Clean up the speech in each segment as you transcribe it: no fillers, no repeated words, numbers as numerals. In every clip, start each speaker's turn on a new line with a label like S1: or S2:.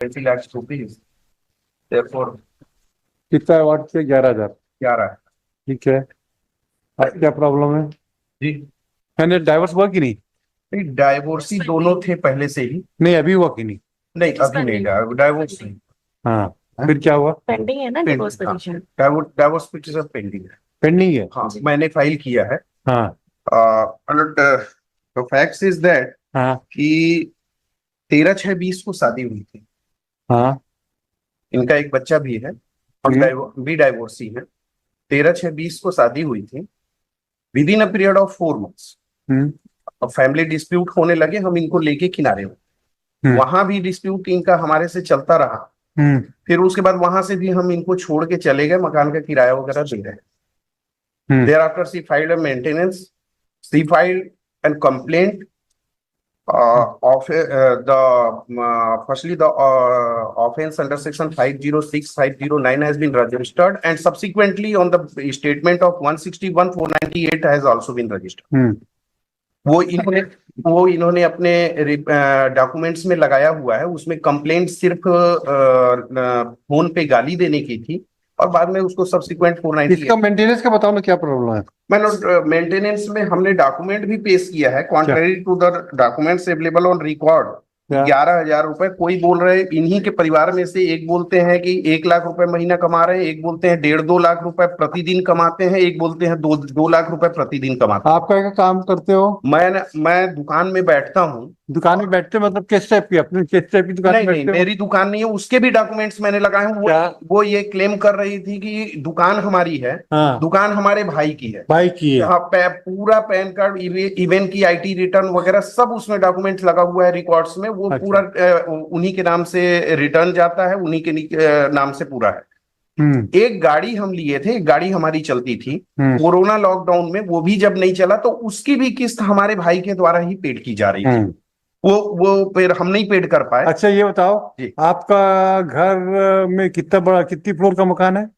S1: 20 lakhs rupees. Therefore,
S2: कितना award से 11,000?
S1: 11
S2: ठीक है। अब क्या प्रॉब्लम है?
S1: जी।
S2: मैंने डाइवर्स हुआ कि नहीं?
S1: नहीं, डाइवोर्सी दोनों थे पहले से ही।
S2: नहीं, अभी हुआ कि नहीं?
S1: नहीं, अभी नहीं, डाइवोर्स नहीं।
S2: हाँ, फिर क्या हुआ?
S3: पेंडिंग है ना divorce petition?
S1: Divorce petition pending है।
S2: पेंडिंग है?
S1: हाँ, मैंने फाइल किया है।
S2: हाँ
S1: द फैक्ट इज दैट
S2: हाँ
S1: कि 13/6/20 को शादी हुई थी।
S2: हाँ।
S1: इनका एक बच्चा भी है। हम भी डाइवोर्सी है। 13/6/20 को शादी हुई थी। With in a period of 4 months अब फैमिली डिस्प्यूट होने लगे, हम इनको लेके किनारे हुए। वहां भी डिस्प्यूट इनका हमारे से चलता रहा। फिर उसके बाद वहां से भी हम इनको छोड़ के चले गए, मकान का किराया वगैरह दे रहे। Thereafter she filed a maintenance, she filed and complaint of firstly the offense under section 506 509 has been registered, and subsequently on the statement of 161 498 has also been registered. वो इन्होंने अपने डॉक्यूमेंट्स में लगाया हुआ है। उसमें कंप्लेंट सिर्फ phone पे गाली देने की थी, और बाद में उसको सब्सिक्वेंट 498।
S2: इसका मेंटेनेंस का बताओ ना, क्या प्रॉब्लम है?
S1: मैंने मेंटेनेंस में हमने डॉक्यूमेंट भी पेश किया है, contrary to the documents available on record. 11,000 रुपए कोई बोल रहे, इन्हीं के परिवार में से एक बोलते हैं कि 1 लाख रुपए महीना कमा रहे हैं, एक बोलते हैं 1.5-2 लाख रुपए प्रतिदिन कमाते हैं, एक बोलते हैं 2 लाख रुपए प्रतिदिन कमाते हैं।
S2: आप क्या काम करते हो?
S1: मैं दुकान में बैठता हूँ।
S2: दुकान में बैठते मतलब किस टाइप की? अपनी किस टाइप की दुकान में
S1: नहीं, मेरी दुकान नहीं है, उसके भी डॉक्यूमेंट्स मैंने लगाए हैं। वो ये क्लेम कर रही थी कि दुकान हमारी है।
S2: हाँ।
S1: दुकान हमारे भाई की है।
S2: भाई की है।
S1: पूरा पैन कार्ड, इवन की IT रिटर्न वगैरह सब उसमें डॉक्यूमेंट्स लगा हुआ है रिकॉर्ड्स में। वो पूरा उन्हीं के नाम से रिटर्न जाता है, उन्हीं के नाम से पूरा है। एक गाड़ी हम लिए थे, एक गाड़ी हमारी चलती थी कोरोना लॉकडाउन में, वो भी जब नहीं चला तो उसकी भी किस्त हमारे भाई के द्वारा ही पेड की जा रही थी। वो फिर हम नहीं पेड कर पाए।
S2: अच्छा, ये बताओ, आपका घर में कितनी फ्लोर का मकान है?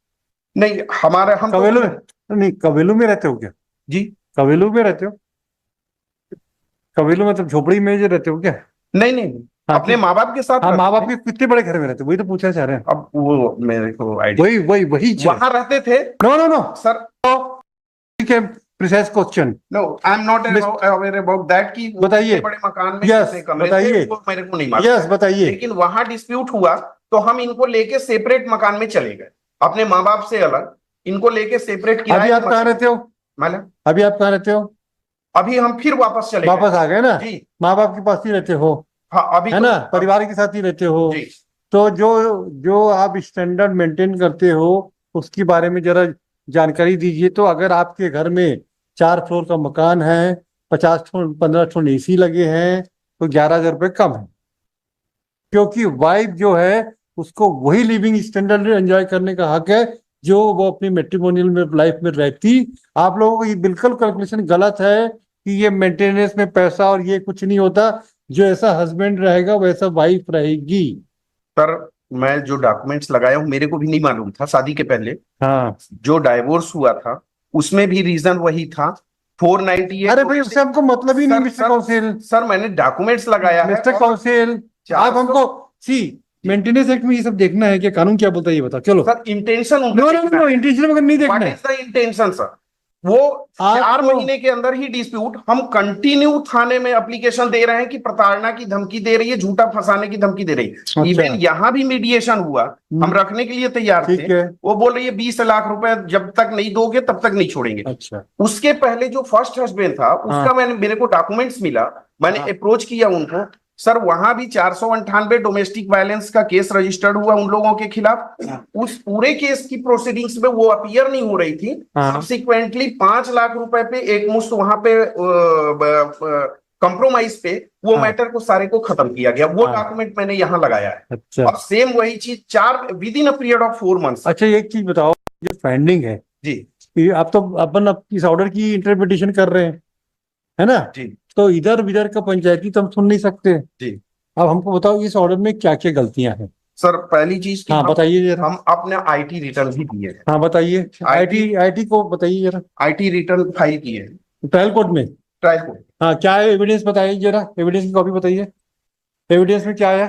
S1: नहीं, हम
S2: कवेलू में? नहीं, कवेलू में रहते हो क्या?
S1: जी,
S2: कवेलू में रहते हो? कवेलू मतलब झोपड़ी में जो रहते हो क्या?
S1: नहीं, अपने माँ बाप के साथ।
S2: हाँ, माँ बाप के कितने बड़े घर में रहते हो, वही तो पूछना चाह रहे हैं।
S1: अब वो मेरे को आइडिया,
S2: वही
S1: वहां रहते थे।
S2: नो
S1: सर,
S2: ठीक है, precise question.
S1: No, I am not aware about that कि
S2: बताइए।
S1: बड़े मकान में
S2: यस,
S1: कितने कमरे
S2: बताइए।
S1: थे, वो मेरे को नहीं मालूम।
S2: यस, बताइए।
S1: लेकिन वहां डिस्प्यूट हुआ तो हम इनको लेके सेपरेट मकान में चले गए, अपने माँ बाप से अलग इनको लेके सेपरेट किया।
S2: अभी आप कहाँ रहते हो? अभी आप कहाँ रहते हो?
S1: अभी हम फिर वापस
S2: आ गए ना?
S1: जी।
S2: माँ बाप के पास ही रहते हो?
S1: हाँ, अभी
S2: है ना, परिवार के साथ ही रहते हो
S1: जी।
S2: तो जो आप स्टैंडर्ड मेंटेन करते हो उसके बारे में जरा जानकारी दीजिए। तो अगर आपके घर में 4 फ्लोर का मकान है, 15 ठो AC लगे हैं, तो 11,000 रुपये कम है। क्योंकि वाइफ जो है उसको वही लिविंग स्टैंडर्ड एंजॉय करने का हक है जो वो अपनी मैट्रिमोनियल में लाइफ में रहती। आप लोगों को ये बिल्कुल कैलकुलेशन गलत है कि ये मेंटेनेंस में पैसा और ये कुछ नहीं होता। जो ऐसा हस्बैंड रहेगा वैसा वाइफ रहेगी।
S1: सर, मैं जो डॉक्यूमेंट्स लगाया हूँ मेरे को भी नहीं मालूम था शादी के पहले।
S2: हाँ,
S1: जो डाइवोर्स हुआ था उसमें भी रीजन वही था, 498।
S2: अरे भाई, उससे हमको मतलब ही नहीं मिस्टर कौंसिल।
S1: सर, मैंने डॉक्यूमेंट्स लगाया है
S2: मिस्टर कौंसिल, आप हमको मेंटेनेंस एक्ट में ये सब देखना है कि कानून क्या बोलता है ये बताओ। चलो
S1: सर, इंटेंशन
S2: नो, इंटेंशन वगैरह नहीं देखना है।
S1: What is the intention sir? वो 4 महीने के अंदर ही डिस्प्यूट, हम कंटिन्यू थाने में एप्लीकेशन दे रहे हैं कि प्रताड़ना की धमकी दे रही है, झूठा फंसाने की धमकी दे रही है।
S2: अच्छा।
S1: इवन यहाँ भी मीडिएशन हुआ, हम रखने के लिए तैयार थे। वो बोल रही है 20 लाख रुपए जब तक नहीं दोगे तब तक नहीं छोड़ेंगे।
S2: अच्छा।
S1: उसके पहले जो फर्स्ट हस्बैंड था उसका मेरे को डॉक्यूमेंट्स मिला, मैंने अप्रोच किया उनको। सर, वहां भी 498 डोमेस्टिक वायलेंस का केस रजिस्टर्ड हुआ उन लोगों के खिलाफ। उस पूरे केस की प्रोसीडिंग्स में वो अपीयर नहीं हो रही थी। सब्सिक्वेंटली 5 लाख रुपए पे एक मुश्त वहां पे कंप्रोमाइज पे वो मैटर को सारे को खत्म किया गया। वो डॉक्यूमेंट मैंने यहाँ लगाया है।
S2: अच्छा।
S1: अब सेम वही चीज 4 with in a period of 4 months।
S2: अच्छा, एक चीज बताओ, जो फाइंडिंग है
S1: जी,
S2: आप तो अपन इस ऑर्डर की इंटरप्रिटेशन कर रहे हैं, है ना जी? तो इधर उधर का पंचायती तो हम सुन नहीं सकते जी। अब हमको बताओ इस ऑर्डर में क्या क्या गलतियां हैं।
S1: सर, पहली चीज
S2: हाँ, बताइए जरा।
S1: हम अपने IT रिटर्न भी दिए हैं।
S2: हाँ, बताइए। IT को बताइए जरा।
S1: IT रिटर्न फाइल किए हैं
S2: ट्रायल कोर्ट में।
S1: Trial court.
S2: हाँ, क्या है एविडेंस बताइए जरा, एविडेंस की कॉपी बताइए। एविडेंस में क्या है?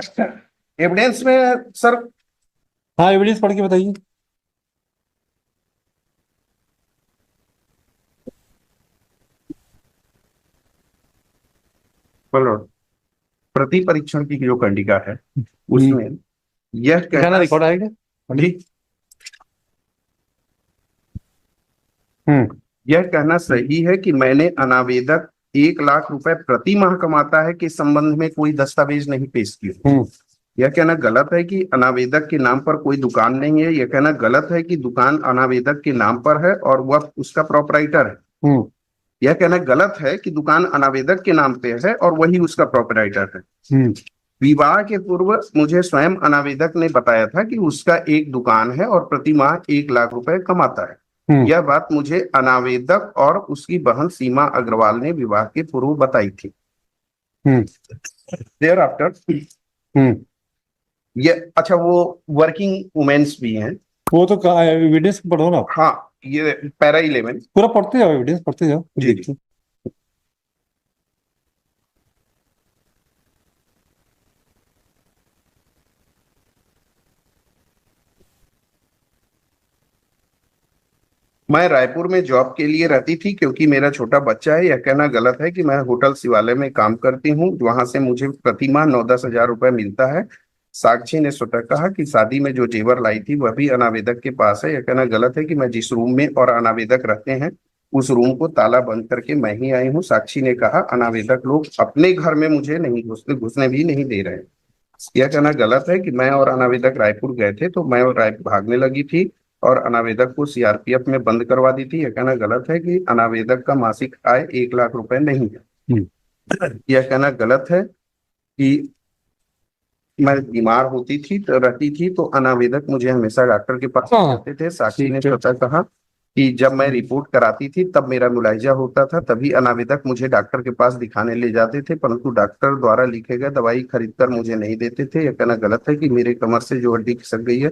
S1: एविडेंस में सर,
S2: हाँ एविडेंस पढ़ के बताइए।
S1: बोलो, प्रति परीक्षण की जो कंडिका है उसमें यह
S2: गाना
S1: कहना
S2: रिकॉर्ड आएगा।
S1: जी,
S2: हम्म
S1: यह कहना सही है कि मैंने अनावेदक 1 लाख रुपए प्रति माह कमाता है के संबंध में कोई दस्तावेज नहीं पेश किए। यह कहना गलत है कि अनावेदक के नाम पर कोई दुकान नहीं है। यह कहना गलत है कि दुकान अनावेदक के नाम पर है और वह उसका प्रोपराइटर है। यह कहना गलत है कि दुकान अनावेदक के नाम पे है और वही उसका प्रोपराइटर है। विवाह के पूर्व मुझे स्वयं अनावेदक ने बताया था कि उसका एक दुकान है और प्रति माह 1 लाख रुपए कमाता है। यह बात मुझे अनावेदक और उसकी बहन सीमा अग्रवाल ने विवाह के पूर्व बताई थी। देयर आफ्टर ये अच्छा, वो वर्किंग वुमेन्स भी हैं।
S2: वो तो एविडेंस पढ़ो ना।
S1: हाँ, ये पैरा 11
S2: पूरा पढ़ते जाओ, एविडेंस पढ़ते जाओ।
S1: जी जी। मैं रायपुर में जॉब के लिए रहती थी क्योंकि मेरा छोटा बच्चा है। यह कहना गलत है कि मैं होटल शिवालय में काम करती हूँ, वहां से मुझे प्रति माह 9-10 हजार रुपए मिलता है। साक्षी ने स्वतः कहा कि शादी में जो जेवर लाई थी वह भी अनावेदक के पास है। यह कहना गलत है कि मैं जिस रूम में और अनावेदक रहते हैं उस रूम को ताला बंद करके मैं ही आई हूँ। साक्षी ने कहा अनावेदक लोग अपने घर में मुझे नहीं घुसने भी नहीं दे रहे। यह कहना गलत है कि मैं और अनावेदक रायपुर गए थे तो मैं और रायपुर भागने लगी थी और अनावेदक को सीआरपीएफ में बंद करवा दी थी। यह कहना गलत है कि अनावेदक का मासिक आय 1 लाख रुपए नहीं है। यह कहना गलत है कि मैं बीमार होती थी तो रहती थी तो अनावेदक मुझे हमेशा डॉक्टर के पास जाते थे। साक्षी ने स्वतः कहा कि जब मैं रिपोर्ट कराती थी तब मेरा मुलायजा होता था, तभी अनावेदक मुझे डॉक्टर के पास दिखाने ले जाते थे, परंतु डॉक्टर द्वारा लिखे गए दवाई खरीद कर मुझे नहीं देते थे। यह कहना गलत है कि मेरे कमर से जो हड्डी खिसक गई है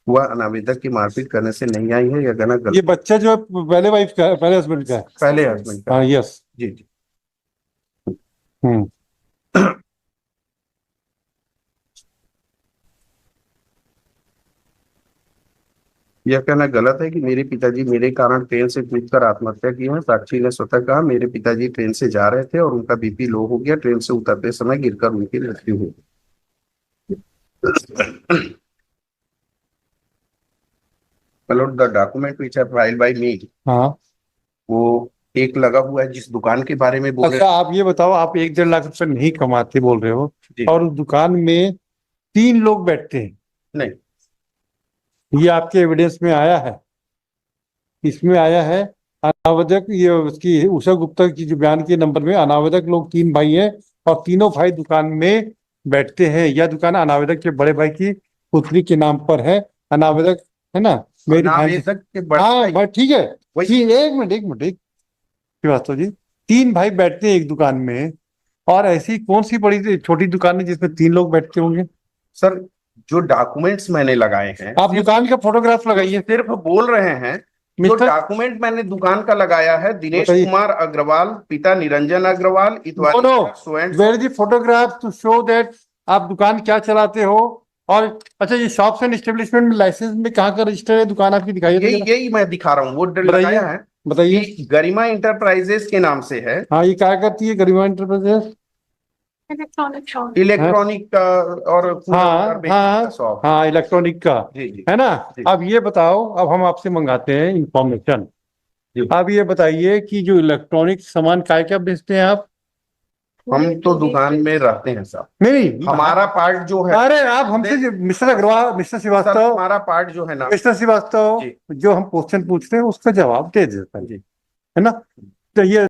S1: वह अनावेदक की मारपीट करने से नहीं आई है। यह कहना गलत।
S2: ये बच्चा जो पहले वाइफ का है, पहले हस्बैंड का है?
S1: पहले हस्बैंड का।
S2: हाँ यस
S1: जी जी। यह कहना गलत है कि मेरे पिताजी मेरे कारण ट्रेन से कूदकर आत्महत्या की है। साक्षी ने स्वतः कहा मेरे पिताजी ट्रेन से जा रहे थे और उनका बीपी लो हो गया, ट्रेन से उतरते समय गिरकर उनकी मृत्यु हो गई। The document which are filed by me,
S2: हाँ
S1: वो एक लगा हुआ है जिस दुकान के बारे में बोल रहे
S2: अच्छा आप ये बताओ, आप 1-1.5 लाख रुपए नहीं कमाते बोल रहे हो
S1: जी।
S2: और उस दुकान में 3 लोग बैठते हैं,
S1: नहीं,
S2: ये आपके एविडेंस में आया है? इसमें आया है अनावधक, ये उसकी उषा गुप्ता की जो बयान के नंबर में अनावधक लोग 3 भाई हैं और तीनों भाई दुकान में बैठते हैं। यह दुकान अनावधक के बड़े भाई की पुत्री के नाम पर है। अनावधक है ना, मेरी
S1: अनावेदक के बड़े
S2: हाँ
S1: भाई।
S2: ठीक है।
S1: वही।
S2: एक मिनट श्रीवास्तव जी, 3 भाई बैठते हैं एक दुकान में, और ऐसी कौन सी बड़ी छोटी दुकान है जिसमें 3 लोग बैठते होंगे?
S1: सर, जो डॉक्यूमेंट्स मैंने लगाए हैं,
S2: आप दुकान का फोटोग्राफ लगाइए।
S1: सिर्फ बोल रहे हैं। जो
S2: मिस्टर
S1: डॉक्यूमेंट मैंने दुकान का लगाया है, दिनेश
S2: बताइए।
S1: कुमार अग्रवाल, पिता Niranjan Agarwal,
S2: no where the photograph to show that आप दुकान क्या चलाते हो। और अच्छा, ये शॉप्स एंड एस्टेब्लिशमेंट में लाइसेंस में कहाँ का रजिस्टर है दुकान आपकी, दिखाइए।
S1: यही मैं दिखा रहा हूँ, वो लगाया है।
S2: बताइए।
S1: कि गरिमा इंटरप्राइजेस के नाम से है।
S2: हाँ ये क्या करती है गरिमा इंटरप्राइजेस?
S1: इलेक्ट्रॉनिक का और
S2: हाँ इलेक्ट्रॉनिक का
S1: जी जी
S2: है ना।
S1: जी।
S2: अब ये बताओ, अब हम आपसे मंगाते हैं इंफॉर्मेशन। अब ये बताइए कि जो इलेक्ट्रॉनिक सामान क्या बेचते हैं आप?
S1: हम तो दुकान में रहते हैं साहब।
S2: नहीं
S1: हमारा पार्ट जो है,
S2: अरे आप हमसे मिस्टर अग्रवाल, मिस्टर श्रीवास्तव,
S1: हमारा पार्ट जो है ना,
S2: मिस्टर श्रीवास्तव, जो हम क्वेश्चन पूछते हैं उसका जवाब दे देते हैं, है ना। तो ये